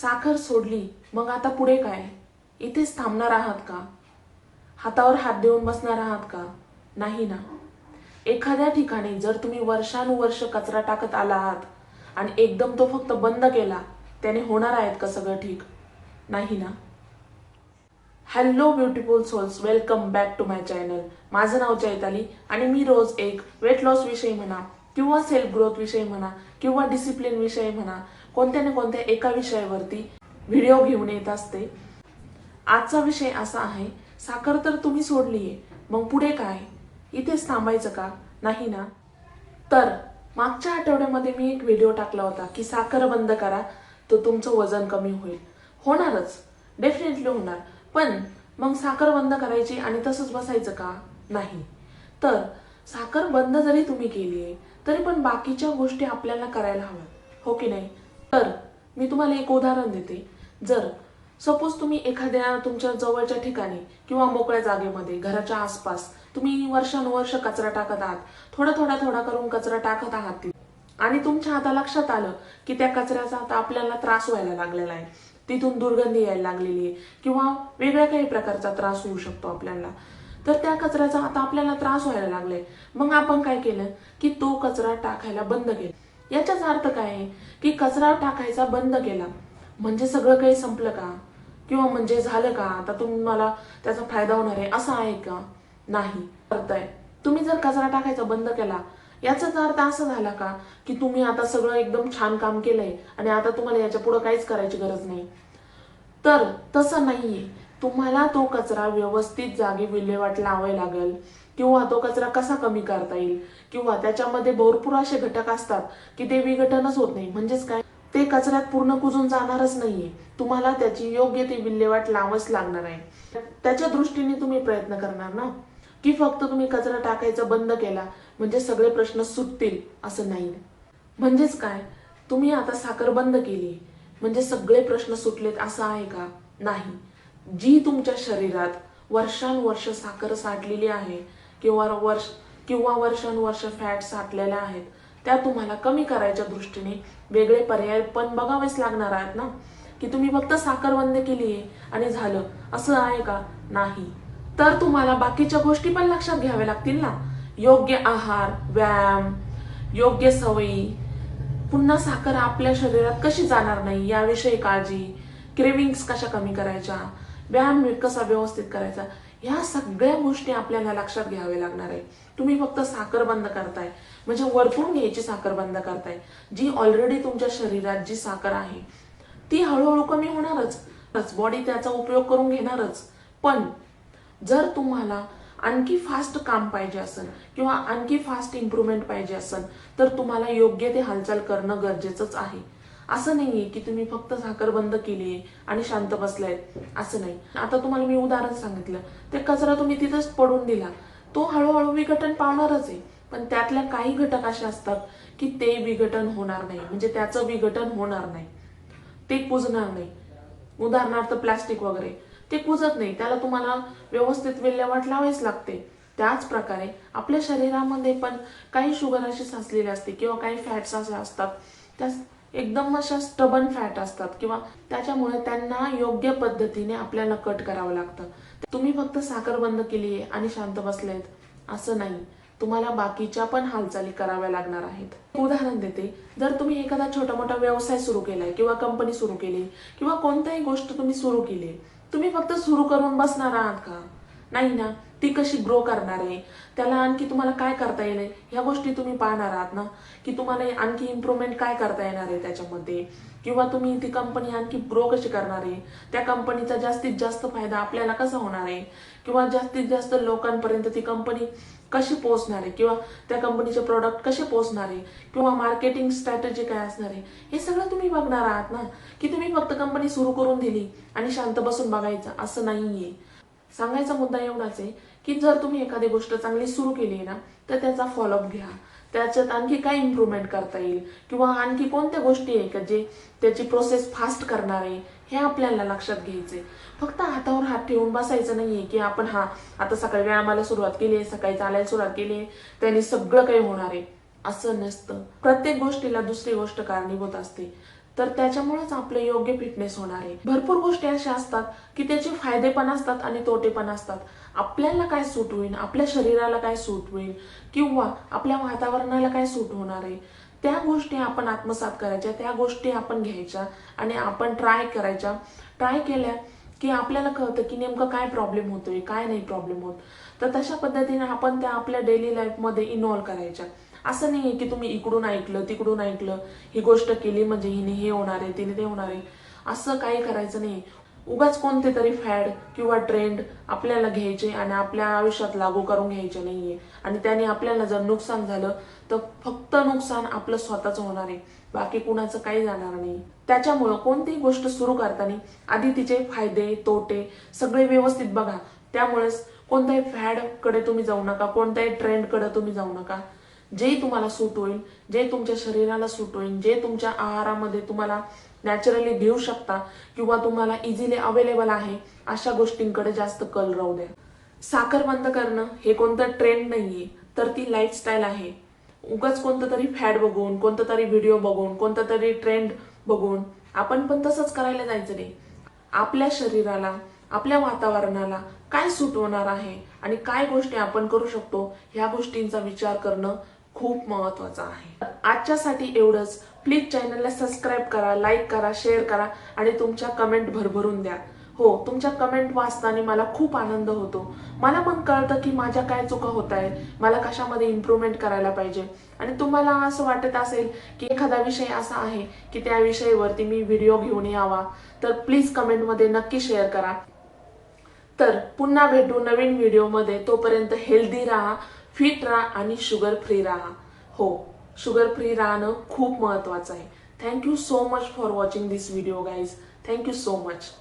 साखर सोडली मग आता पुढे काय? इथेच थांबणार आहात का? हातावर हात देऊन बसणार आहात का? नाही ना. एखाद्या ठिकाणी जर तुम्ही वर्षानुवर्ष कचरा टाकत आला आहात आणि एकदम तो फक्त बंद केला, त्याने होणार आहेत का सगळं ठीक? नाही ना. Hello beautiful souls, welcome back to my channel. माझं नाव चैताली आणि मी रोज एक वेट लॉस विषयी म्हणा किंवा सेल्फ ग्रोथ विषयी म्हणा किंवा डिसिप्लिन विषयी म्हणा, कोणत्या ना कोणत्या एका विषयावरती व्हिडिओ घेऊन येत असते. आजचा विषय असा आहे, साखर तर तुम्ही सोडलीये, मग पुढे काय? इथेच थांबायचं का? नाही ना. तर मागच्या आठवड्यामध्ये मी एक व्हिडिओ टाकला होता की साखर बंद करा तर तुमचं वजन कमी होईल. होणारच, डेफिनेटली होणार. पण मग साखर बंद करायची आणि तसंच बसायचं का? नाही. तर साखर बंद जरी तुम्ही केली आहे तरी पण बाकीच्या गोष्टी आपल्याला करायला हव्या, हो की नाही? तर मी तुम्हाला एक उदाहरण देते. जर सपोज तुम्ही एखाद्या तुमच्या जवळच्या ठिकाणी किंवा मोकळ्या जागेमध्ये घराच्या आसपास तुम्ही वर्षानुवर्ष कचरा टाकत आहात, थोडा करून कचरा टाकत आहात आणि तुमच्या आता लक्षात आलं की त्या कचऱ्याचा आता आपल्याला त्रास व्हायला लागलेला आहे, तिथून दुर्गंधी यायला लागलेली आहे किंवा वेगळ्या काही प्रकारचा त्रास होऊ शकतो आपल्याला. तर त्या कचऱ्याचा आता आपल्याला त्रास व्हायला लागलाय. मग आपण काय केलं की तो कचरा टाकायला बंद केला. याचाच अर्थ काय आहे की कचरा टाकायचा बंद केला म्हणजे सगळं काही संपलं का? किंवा म्हणजे झालं का आता तुम्हाला त्याचा फायदा होणार आहे असं आहे का? नाही. अर्थ आहे, तुम्ही जर कचरा टाकायचा बंद केला याचाच अर्थ असा झाला का की तुम्ही आता सगळं एकदम छान काम केलंय आणि आता तुम्हाला याच्या पुढे काहीच करायची गरज नाही? तर तसं नाहीये. तुम्हाला तो कचरा व्यवस्थित जागी विल्हेवाट लावावी लागेल किंवा तो कचरा कसा कमी करता येईल किंवा त्याच्यामध्ये भरपूर असे घटक असतात की ते विघटनच होत नाही. म्हणजेच काय, ते कचऱ्यात पूर्ण कुजून जाणारच नाहीये. तुम्हाला त्याची योग्य ती विल्हेवाट लावाच लागणार आहे. त्याच्या दृष्टीने तुम्ही प्रयत्न करणार ना, की फक्त तुम्ही कचरा टाकायचा बंद केला म्हणजे सगळे प्रश्न सुटतील असं नाही. म्हणजेच काय, तुम्ही आता साखर बंद केली म्हणजे सगळे प्रश्न सुटलेत असं आहे का? नाही. जी तुमच्या शरीरात वर्षानुवर्ष साखर साठलेली आहे किंवा वर्षानुवर्ष फॅट साठलेल्या आहेत, त्या तुम्हाला कमी करायच्या दृष्टीने वेगळे पर्याय पण बघावेच लागणार आहेत ना. की तुम्ही फक्त साखर बंद केली आहे आणि झालं असं आहे का? नाही. तर तुम्हाला बाकीच्या गोष्टी पण लक्षात घ्याव्या लागतील ना. योग्य आहार, व्यायाम, योग्य सवयी, पुन्हा साखर आपल्या शरीरात कशी जाणार नाही याविषयी काळजी, क्रेविंग्स कशा कमी करायच्या, व्यायाम कसा व्यवस्थित करायचा, ह्या सगळ्या गोष्टी आपल्याला लक्षात घ्यावे लागणार आहे. तुम्ही फक्त साखर बंद करताय म्हणजे वरतून घ्यायची साखर बंद करताय. जी ऑलरेडी तुमच्या शरीरात जी साखर आहे ती हळूहळू कमी होणारच, बॉडी त्याचा उपयोग करून घेणारच. पण जर तुम्हाला आणखी फास्ट काम पाहिजे असेल किंवा आणखी फास्ट इम्प्रूव्हमेंट पाहिजे असेल तर तुम्हाला योग्य ते हालचाल करणं गरजेचंच आहे. असं नाहीये की तुम्ही फक्त साखर बंद केली आणि शांत बसलायत, असं नाही. आता तुम्हाला मी उदाहरण सांगितलं, ते कचरा तुम्ही तिथंच पडून दिला, तो हळूहळू विघटन पावणारच आहे. पण त्यातल्या काही घटक असे असतात की ते विघटन होणार नाही, म्हणजे त्याचं विघटन होणार नाही, ते कुजणार नाही. उदाहरणार्थ प्लास्टिक वगैरे, ते कुजत नाही, त्याला तुम्हाला व्यवस्थित विल्हेवाट लावावीच लागते. त्याच प्रकारे आपल्या शरीरामध्ये पण काही शुगर अशी साचलेली असते किंवा काही फॅट्स असे असतात, त्या एकदम अशा स्टबन फॅट असतात किंवा त्याच्यामुळे त्यांना योग्य पद्धतीने आपल्याला कट करावं लागतं. तुम्ही फक्त साखर बंद केली आहे आणि शांत बसलेत असं नाही, तुम्हाला बाकीच्या पण हालचाली कराव्या लागणार आहेत. उदाहरण देते, जर तुम्ही एखादा छोटा मोठा व्यवसाय सुरू केलाय किंवा कंपनी सुरू केली किंवा कोणतीही गोष्ट तुम्ही सुरू केली, तुम्ही फक्त सुरू करून बसणार आहात का? नाही ना. ती कशी ग्रो करणार आहे, त्याला आणखी तुम्हाला काय करता येईल ह्या गोष्टी तुम्ही पाहणार आहात ना. की तुम्हाला आणखी इम्प्रूव्हमेंट काय करता येणार आहे त्याच्यामध्ये, किंवा तुम्ही ती कंपनी आणखी ग्रो कशी करणार आहे, त्या कंपनीचा जास्तीत जास्त फायदा आपल्याला कसा होणार आहे किंवा जास्तीत जास्त लोकांपर्यंत ती कंपनी कशी पोहोचणार आहे किंवा त्या कंपनीचे प्रोडक्ट कसे पोहोचणार आहे किंवा मार्केटिंग स्ट्रॅटेजी काय असणार आहे, हे सगळं तुम्ही बघणार आहात ना. की तुम्ही फक्त कंपनी सुरू करून दिली आणि शांत बसून बघायचं असं नाहीये. सांगायचा मुद्दा एवढाच आहे की जर तुम्ही एखादी गोष्ट चांगली सुरू केली ना तर त्याचा फॉलोअप घ्या, त्याच्यात आणखी काय इम्प्रूव्हमेंट करता येईल किंवा आणखी कोणत्या गोष्टी आहे का जे त्याची प्रोसेस फास्ट करणार आहे, हे आपल्याला लक्षात घ्यायचंय. फक्त हातावर हात ठेवून बसायचं नाहीये की आपण आता सकाळी व्यायामाला सुरुवात केली आहे, सकाळी चालायला सुरुवात केली आहे, त्याने सगळं काही होणार आहे, असं नसतं. प्रत्येक गोष्टीला दुसरी गोष्ट कारणीभूत असते. तर त्याच्यामुळेच आपलं योग्य फिटनेस होणार आहे. भरपूर गोष्टी अशा असतात की त्याचे फायदे पण असतात आणि तोटे पण असतात. आपल्याला काय सूट होईल, आपल्या शरीराला काय सूट होईल किंवा आपल्या वातावरणाला काय सूट होणार आहे, त्या गोष्टी आपण आत्मसात करायच्या, त्या गोष्टी आपण घ्यायच्या आणि आपण ट्राय करायच्या. ट्राय केल्या की आपल्याला कळतं की नेमकं काय प्रॉब्लेम होतोय, काय नाही प्रॉब्लेम होत. तर तशा पद्धतीने आपण त्या आपल्या डेली लाईफमध्ये इन्व्हॉल्व करायच्या. असं नाहीये की तुम्ही इकडून ऐकलं तिकडून ऐकलं, ही गोष्ट केली म्हणजे हिने हे होणार आहे तिने ते होणार आहे, असं काही करायचं नाही. उगाच कोणते तरी फॅड किंवा ट्रेंड आपल्याला घ्यायचे आणि आपल्या आयुष्यात लागू करून घ्यायचे नाहीये. आणि त्याने आपल्याला जर नुकसान झालं तर फक्त नुकसान आपलं स्वतःच होणार आहे, बाकी कुणाचं काही जाणार नाही. त्याच्यामुळं कोणतीही गोष्ट सुरू करताना आधी तिचे फायदे तोटे सगळे व्यवस्थित बघा. त्यामुळेच कोणत्याही फॅड कडे तुम्ही जाऊ नका, कोणत्याही ट्रेंड कडे तुम्ही जाऊ नका. जे तुम्हाला सूट होईल, जे तुमच्या शरीराला सूट होईल, जे तुमच्या आहारामध्ये तुम्हाला नॅचरली घेऊ शकता किंवा तुम्हाला इझिली अवेलेबल आहे, अशा गोष्टींकडे जास्त कल राहू द्या. साखर बंद करणं हे कोणतं ट्रेंड नाहीये, तर ती लाईफस्टाईल आहे. उगाच कोणतं तरी फॅड बघून, कोणतं तरी व्हिडिओ बघून, कोणतं तरी ट्रेंड बघून आपण पण तसंच करायला जायचं नाही. आपल्या शरीराला, आपल्या वातावरणाला काय सूट होणार आहे आणि काय गोष्टी आपण करू शकतो, ह्या गोष्टींचा विचार करणं खूप महत्वाचं आहे. आजच्यासाठी एवढंच. प्लीज चॅनलला सबस्क्राईब करा, लाईक करा, शेअर करा आणि तुमच्या कमेंट भरभरून द्या. हो, तुमच्या कमेंट वाचताना मला खूप आनंद होतो. मला पण कळतं की माझ्या काय चुका होत आहेत, मला कशामध्ये इम्प्रूव्हमेंट करायला पाहिजे. आणि तुम्हाला असं वाटत असेल की एखादा विषय असा आहे की त्या विषयावरती मी व्हिडिओ घेऊन यावा, तर प्लीज कमेंटमध्ये नक्की शेअर करा. तर पुन्हा भेटू नवीन व्हिडिओमध्ये. तोपर्यंत हेल्दी राहा, फिट राहा आणि शुगर फ्री राहा. हो, शुगर फ्री राहणं खूप महत्वाचं आहे. Thank you so much for watching this video guys. Thank you so much.